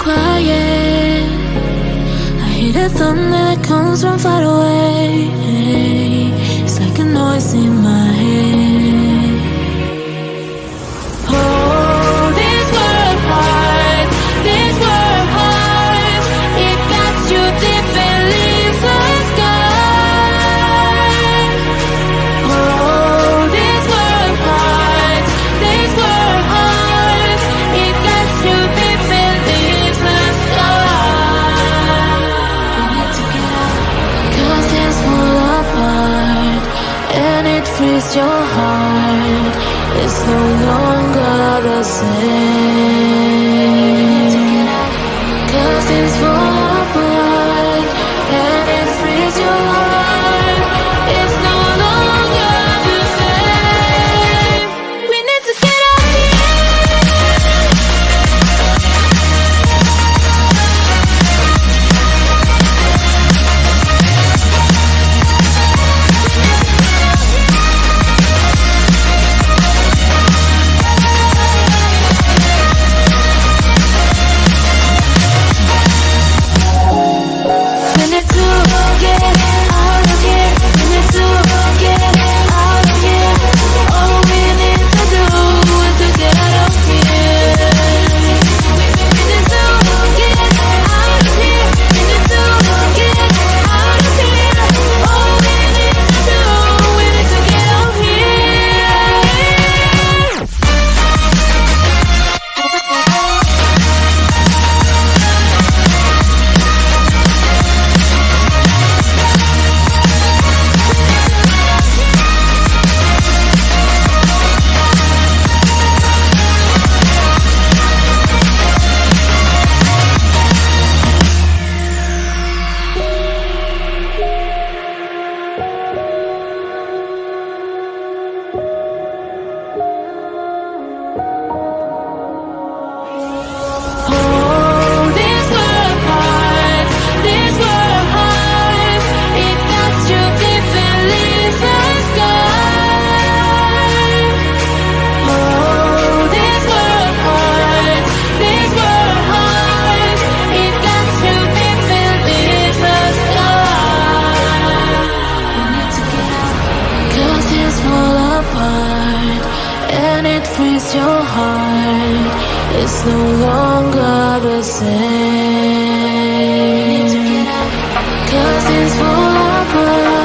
quiet. I hear the thunder that comes from far away. It's like a noise in my head. Oh, this world heart, this world heart, it cuts you deep and leaves a scar. Oh, this world heart, this world heart, it cuts you deep and leaves a scar. We need to get out, 'cause things fall apart, and it frees your heart. It's no longer the same. 'Cause things fall apart, and it frees your heart. It's no longer the same. We need to get out of here. We need to get out of here. We need to get out of here. All we need to do is to get out of here. We need to get out of here. We need to get out of here. All we need to do is to get out of here. Oh, this world heart, this world heart, it cuts you deep and leaves a scar. Oh, this world heart, this world heart, it cuts you deep and leaves a scar. We need to get out, 'cause things fall apart, and it frees your heart. It's no longer the same. 'Cause things fall apart.